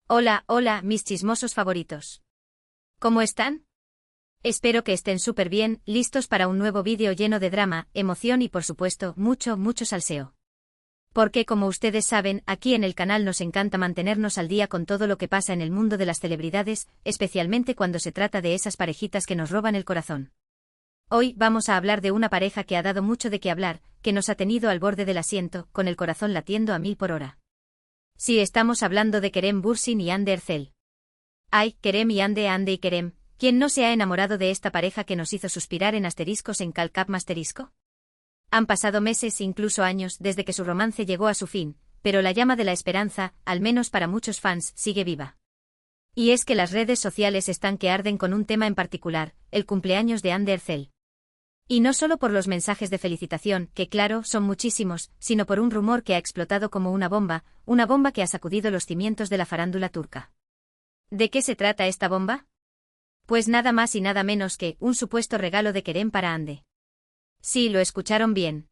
Hola, hola, mis chismosos favoritos. ¿Cómo están? Espero que estén súper bien, listos para un nuevo vídeo lleno de drama, emoción y por supuesto, mucho salseo. Porque como ustedes saben, aquí en el canal nos encanta mantenernos al día con todo lo que pasa en el mundo de las celebridades, especialmente cuando se trata de esas parejitas que nos roban el corazón. Hoy vamos a hablar de una pareja que ha dado mucho de qué hablar, que nos ha tenido al borde del asiento, con el corazón latiendo a 1000 por hora. Sí, estamos hablando de Kerem Bürsin y Hande Erçel. Ay, Kerem y Hande, Hande y Kerem, ¿quién no se ha enamorado de esta pareja que nos hizo suspirar en asteriscos en Calcap Masterisco? Han pasado meses, incluso años, desde que su romance llegó a su fin, pero la llama de la esperanza, al menos para muchos fans, sigue viva. Y es que las redes sociales están que arden con un tema en particular, el cumpleaños de Hande Erçel. Y no solo por los mensajes de felicitación, que claro, son muchísimos, sino por un rumor que ha explotado como una bomba que ha sacudido los cimientos de la farándula turca. ¿De qué se trata esta bomba? Pues nada más y nada menos que un supuesto regalo de Kerem para Hande. Sí, lo escucharon bien.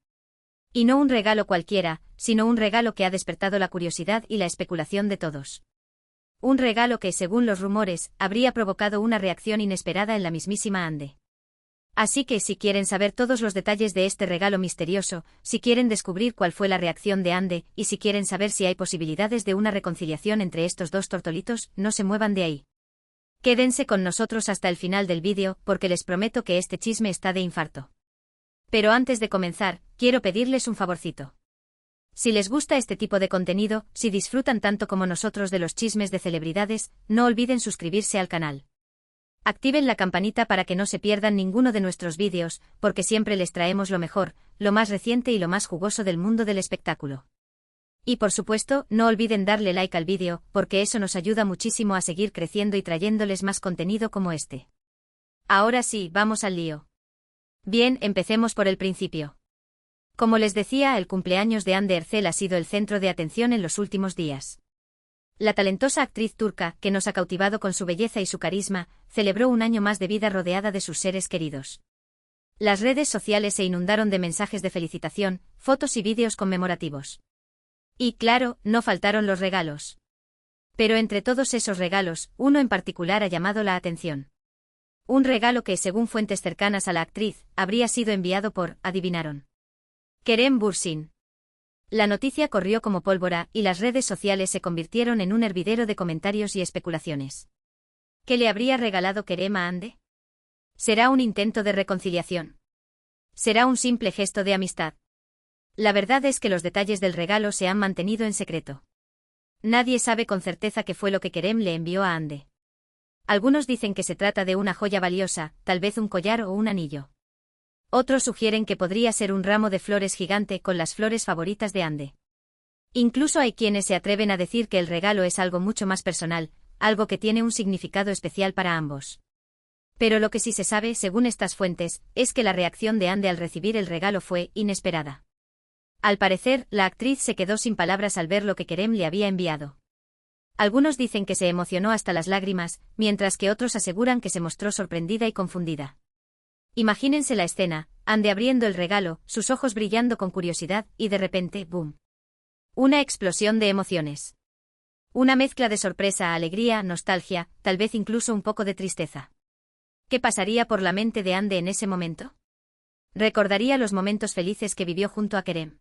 Y no un regalo cualquiera, sino un regalo que ha despertado la curiosidad y la especulación de todos. Un regalo que, según los rumores, habría provocado una reacción inesperada en la mismísima Hande. Así que si quieren saber todos los detalles de este regalo misterioso, si quieren descubrir cuál fue la reacción de Hande, y si quieren saber si hay posibilidades de una reconciliación entre estos dos tortolitos, no se muevan de ahí. Quédense con nosotros hasta el final del vídeo, porque les prometo que este chisme está de infarto. Pero antes de comenzar, quiero pedirles un favorcito. Si les gusta este tipo de contenido, si disfrutan tanto como nosotros de los chismes de celebridades, no olviden suscribirse al canal. Activen la campanita para que no se pierdan ninguno de nuestros vídeos, porque siempre les traemos lo mejor, lo más reciente y lo más jugoso del mundo del espectáculo. Y por supuesto, no olviden darle like al vídeo, porque eso nos ayuda muchísimo a seguir creciendo y trayéndoles más contenido como este. Ahora sí, vamos al lío. Bien, empecemos por el principio. Como les decía, el cumpleaños de Hande Erçel ha sido el centro de atención en los últimos días. La talentosa actriz turca, que nos ha cautivado con su belleza y su carisma, celebró un año más de vida rodeada de sus seres queridos. Las redes sociales se inundaron de mensajes de felicitación, fotos y vídeos conmemorativos. Y claro, no faltaron los regalos. Pero entre todos esos regalos, uno en particular ha llamado la atención. Un regalo que, según fuentes cercanas a la actriz, habría sido enviado por, adivinaron, Kerem Bürsin. La noticia corrió como pólvora y las redes sociales se convirtieron en un hervidero de comentarios y especulaciones. ¿Qué le habría regalado Kerem a Hande? ¿Será un intento de reconciliación? ¿Será un simple gesto de amistad? La verdad es que los detalles del regalo se han mantenido en secreto. Nadie sabe con certeza qué fue lo que Kerem le envió a Hande. Algunos dicen que se trata de una joya valiosa, tal vez un collar o un anillo. Otros sugieren que podría ser un ramo de flores gigante con las flores favoritas de Hande. Incluso hay quienes se atreven a decir que el regalo es algo mucho más personal, algo que tiene un significado especial para ambos. Pero lo que sí se sabe, según estas fuentes, es que la reacción de Hande al recibir el regalo fue inesperada. Al parecer, la actriz se quedó sin palabras al ver lo que Kerem le había enviado. Algunos dicen que se emocionó hasta las lágrimas, mientras que otros aseguran que se mostró sorprendida y confundida. Imagínense la escena, Hande abriendo el regalo, sus ojos brillando con curiosidad, y de repente, ¡boom! Una explosión de emociones. Una mezcla de sorpresa, alegría, nostalgia, tal vez incluso un poco de tristeza. ¿Qué pasaría por la mente de Hande en ese momento? ¿Recordaría los momentos felices que vivió junto a Kerem?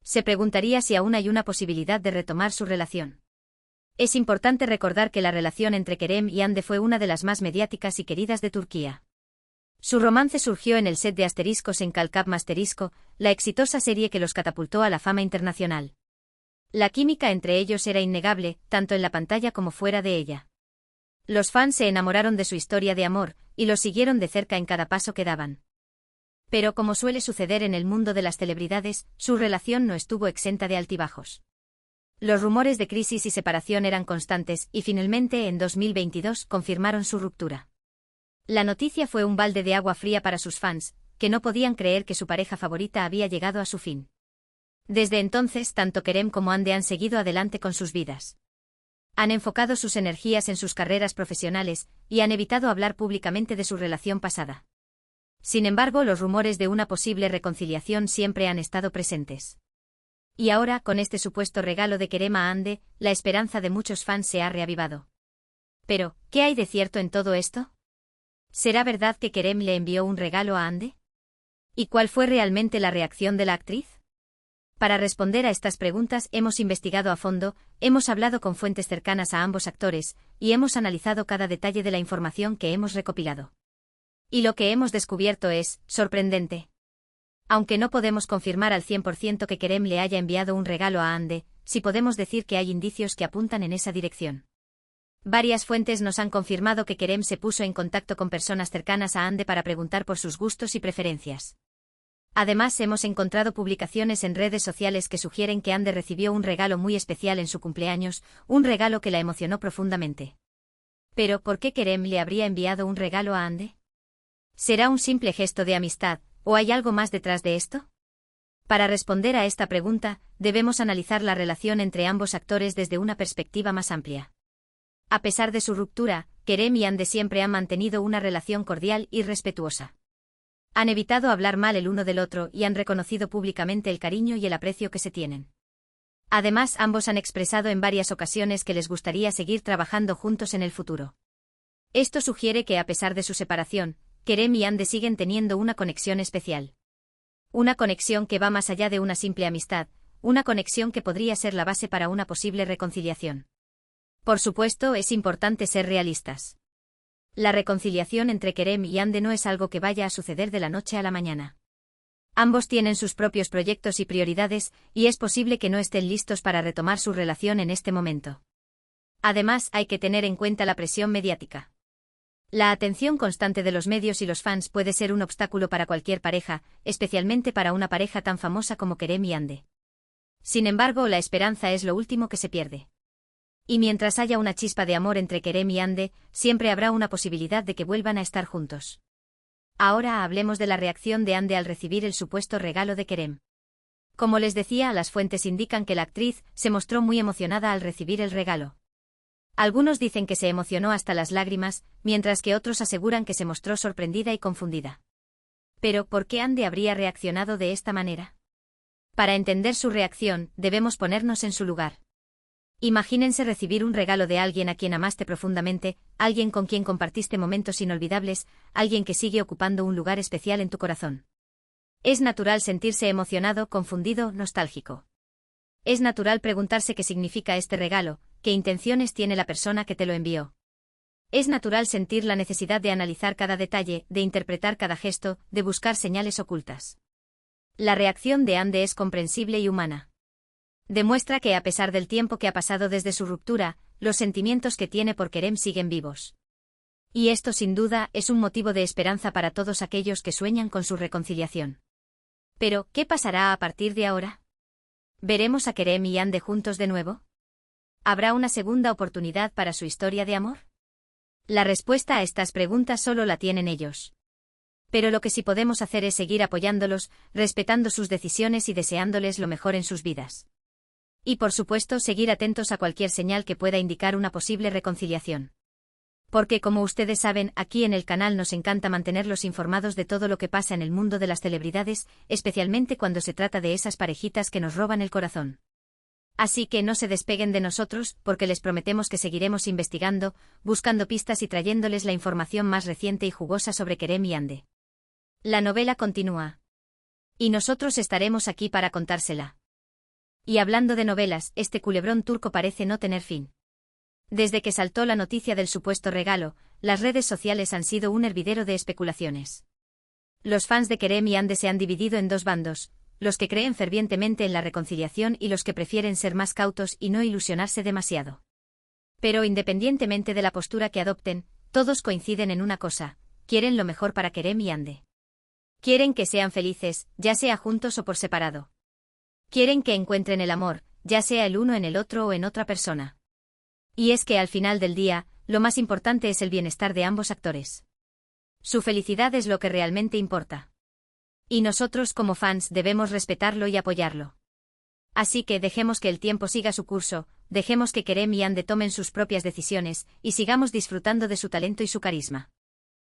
Se preguntaría si aún hay una posibilidad de retomar su relación. Es importante recordar que la relación entre Kerem y Hande fue una de las más mediáticas y queridas de Turquía. Su romance surgió en el set de Asteriscos en Calcap Masterisco, la exitosa serie que los catapultó a la fama internacional. La química entre ellos era innegable, tanto en la pantalla como fuera de ella. Los fans se enamoraron de su historia de amor, y lo siguieron de cerca en cada paso que daban. Pero como suele suceder en el mundo de las celebridades, su relación no estuvo exenta de altibajos. Los rumores de crisis y separación eran constantes, y finalmente en 2022 confirmaron su ruptura. La noticia fue un balde de agua fría para sus fans, que no podían creer que su pareja favorita había llegado a su fin. Desde entonces, tanto Kerem como Hande han seguido adelante con sus vidas. Han enfocado sus energías en sus carreras profesionales, y han evitado hablar públicamente de su relación pasada. Sin embargo, los rumores de una posible reconciliación siempre han estado presentes. Y ahora, con este supuesto regalo de Kerem a Ande, la esperanza de muchos fans se ha reavivado. Pero, ¿qué hay de cierto en todo esto? ¿Será verdad que Kerem le envió un regalo a Ande? ¿Y cuál fue realmente la reacción de la actriz? Para responder a estas preguntas hemos investigado a fondo, hemos hablado con fuentes cercanas a ambos actores, y hemos analizado cada detalle de la información que hemos recopilado. Y lo que hemos descubierto es sorprendente. Aunque no podemos confirmar al 100% que Kerem le haya enviado un regalo a Ande, sí podemos decir que hay indicios que apuntan en esa dirección. Varias fuentes nos han confirmado que Kerem se puso en contacto con personas cercanas a Ande para preguntar por sus gustos y preferencias. Además, hemos encontrado publicaciones en redes sociales que sugieren que Ande recibió un regalo muy especial en su cumpleaños, un regalo que la emocionó profundamente. Pero, ¿por qué Kerem le habría enviado un regalo a Ande? ¿Será un simple gesto de amistad, o hay algo más detrás de esto? Para responder a esta pregunta, debemos analizar la relación entre ambos actores desde una perspectiva más amplia. A pesar de su ruptura, Kerem y Ande siempre han mantenido una relación cordial y respetuosa. Han evitado hablar mal el uno del otro y han reconocido públicamente el cariño y el aprecio que se tienen. Además, ambos han expresado en varias ocasiones que les gustaría seguir trabajando juntos en el futuro. Esto sugiere que a pesar de su separación, Kerem y Ande siguen teniendo una conexión especial. Una conexión que va más allá de una simple amistad, una conexión que podría ser la base para una posible reconciliación. Por supuesto, es importante ser realistas. La reconciliación entre Kerem y Ande no es algo que vaya a suceder de la noche a la mañana. Ambos tienen sus propios proyectos y prioridades, y es posible que no estén listos para retomar su relación en este momento. Además, hay que tener en cuenta la presión mediática. La atención constante de los medios y los fans puede ser un obstáculo para cualquier pareja, especialmente para una pareja tan famosa como Kerem y Ande. Sin embargo, la esperanza es lo último que se pierde. Y mientras haya una chispa de amor entre Kerem y Ande, siempre habrá una posibilidad de que vuelvan a estar juntos. Ahora hablemos de la reacción de Ande al recibir el supuesto regalo de Kerem. Como les decía, las fuentes indican que la actriz se mostró muy emocionada al recibir el regalo. Algunos dicen que se emocionó hasta las lágrimas, mientras que otros aseguran que se mostró sorprendida y confundida. Pero, ¿por qué Ande habría reaccionado de esta manera? Para entender su reacción, debemos ponernos en su lugar. Imagínense recibir un regalo de alguien a quien amaste profundamente, alguien con quien compartiste momentos inolvidables, alguien que sigue ocupando un lugar especial en tu corazón. Es natural sentirse emocionado, confundido, nostálgico. Es natural preguntarse qué significa este regalo, qué intenciones tiene la persona que te lo envió. Es natural sentir la necesidad de analizar cada detalle, de interpretar cada gesto, de buscar señales ocultas. La reacción de Ande es comprensible y humana. Demuestra que a pesar del tiempo que ha pasado desde su ruptura, los sentimientos que tiene por Kerem siguen vivos. Y esto sin duda es un motivo de esperanza para todos aquellos que sueñan con su reconciliación. Pero, ¿qué pasará a partir de ahora? ¿Veremos a Kerem y Ande juntos de nuevo? ¿Habrá una segunda oportunidad para su historia de amor? La respuesta a estas preguntas solo la tienen ellos. Pero lo que sí podemos hacer es seguir apoyándolos, respetando sus decisiones y deseándoles lo mejor en sus vidas. Y por supuesto seguir atentos a cualquier señal que pueda indicar una posible reconciliación. Porque como ustedes saben, aquí en el canal nos encanta mantenerlos informados de todo lo que pasa en el mundo de las celebridades, especialmente cuando se trata de esas parejitas que nos roban el corazón. Así que no se despeguen de nosotros, porque les prometemos que seguiremos investigando, buscando pistas y trayéndoles la información más reciente y jugosa sobre Kerem y Ande. La novela continúa. Y nosotros estaremos aquí para contársela. Y hablando de novelas, este culebrón turco parece no tener fin. Desde que saltó la noticia del supuesto regalo, las redes sociales han sido un hervidero de especulaciones. Los fans de Kerem y Ande se han dividido en dos bandos, los que creen fervientemente en la reconciliación y los que prefieren ser más cautos y no ilusionarse demasiado. Pero independientemente de la postura que adopten, todos coinciden en una cosa: quieren lo mejor para Kerem y Ande. Quieren que sean felices, ya sea juntos o por separado. Quieren que encuentren el amor, ya sea el uno en el otro o en otra persona. Y es que al final del día, lo más importante es el bienestar de ambos actores. Su felicidad es lo que realmente importa. Y nosotros como fans debemos respetarlo y apoyarlo. Así que dejemos que el tiempo siga su curso, dejemos que Kerem y Ande tomen sus propias decisiones, y sigamos disfrutando de su talento y su carisma.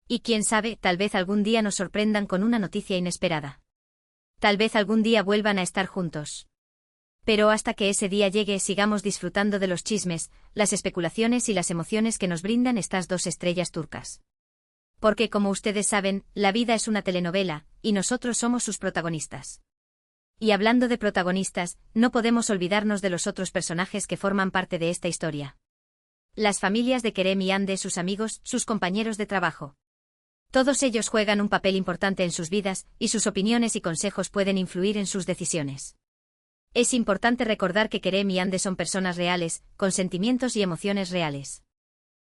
Y quién sabe, tal vez algún día nos sorprendan con una noticia inesperada. Tal vez algún día vuelvan a estar juntos. Pero hasta que ese día llegue sigamos disfrutando de los chismes, las especulaciones y las emociones que nos brindan estas dos estrellas turcas. Porque como ustedes saben, la vida es una telenovela, y nosotros somos sus protagonistas. Y hablando de protagonistas, no podemos olvidarnos de los otros personajes que forman parte de esta historia. Las familias de Kerem y Hande, sus amigos, sus compañeros de trabajo. Todos ellos juegan un papel importante en sus vidas, y sus opiniones y consejos pueden influir en sus decisiones. Es importante recordar que Kerem y Hande son personas reales, con sentimientos y emociones reales.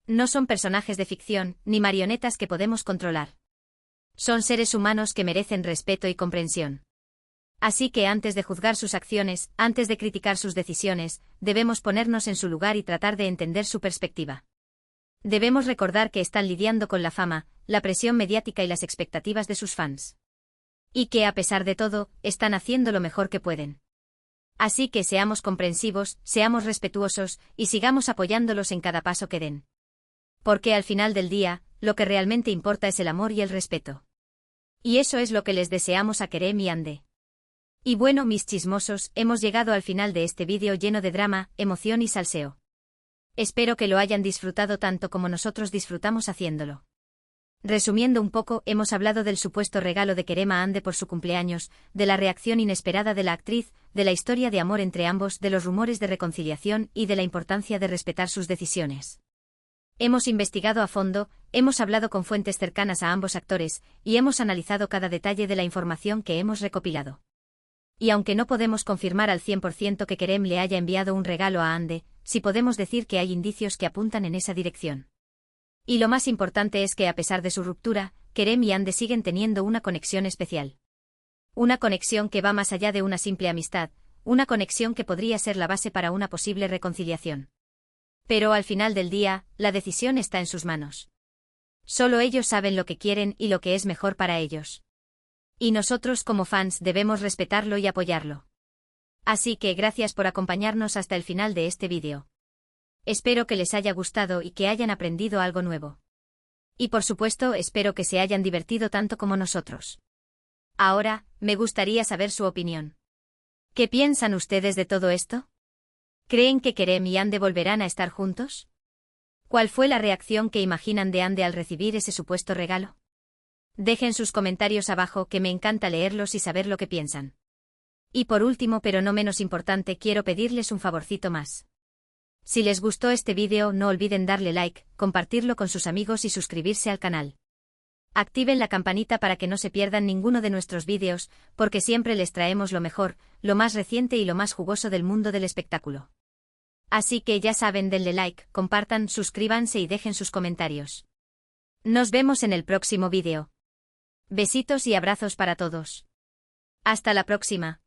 No son personajes de ficción, ni marionetas que podemos controlar. Son seres humanos que merecen respeto y comprensión. Así que antes de juzgar sus acciones, antes de criticar sus decisiones, debemos ponernos en su lugar y tratar de entender su perspectiva. Debemos recordar que están lidiando con la fama, la presión mediática y las expectativas de sus fans. Y que a pesar de todo, están haciendo lo mejor que pueden. Así que seamos comprensivos, seamos respetuosos, y sigamos apoyándolos en cada paso que den. Porque al final del día, lo que realmente importa es el amor y el respeto. Y eso es lo que les deseamos a Kerem y Hande. Y bueno, mis chismosos, hemos llegado al final de este vídeo lleno de drama, emoción y salseo. Espero que lo hayan disfrutado tanto como nosotros disfrutamos haciéndolo. Resumiendo un poco, hemos hablado del supuesto regalo de Kerem a Hande por su cumpleaños, de la reacción inesperada de la actriz, de la historia de amor entre ambos, de los rumores de reconciliación y de la importancia de respetar sus decisiones. Hemos investigado a fondo, hemos hablado con fuentes cercanas a ambos actores, y hemos analizado cada detalle de la información que hemos recopilado. Y aunque no podemos confirmar al 100% que Kerem le haya enviado un regalo a Hande, sí podemos decir que hay indicios que apuntan en esa dirección. Y lo más importante es que a pesar de su ruptura, Kerem y Hande siguen teniendo una conexión especial. Una conexión que va más allá de una simple amistad, una conexión que podría ser la base para una posible reconciliación. Pero al final del día, la decisión está en sus manos. Solo ellos saben lo que quieren y lo que es mejor para ellos. Y nosotros como fans debemos respetarlo y apoyarlo. Así que gracias por acompañarnos hasta el final de este vídeo. Espero que les haya gustado y que hayan aprendido algo nuevo. Y por supuesto espero que se hayan divertido tanto como nosotros. Ahora, me gustaría saber su opinión. ¿Qué piensan ustedes de todo esto? ¿Creen que Kerem y Hande volverán a estar juntos? ¿Cuál fue la reacción que imaginan de Hande al recibir ese supuesto regalo? Dejen sus comentarios abajo que me encanta leerlos y saber lo que piensan. Y por último pero no menos importante quiero pedirles un favorcito más. Si les gustó este vídeo no olviden darle like, compartirlo con sus amigos y suscribirse al canal. Activen la campanita para que no se pierdan ninguno de nuestros vídeos, porque siempre les traemos lo mejor, lo más reciente y lo más jugoso del mundo del espectáculo. Así que ya saben, denle like, compartan, suscríbanse y dejen sus comentarios. Nos vemos en el próximo vídeo. Besitos y abrazos para todos. Hasta la próxima.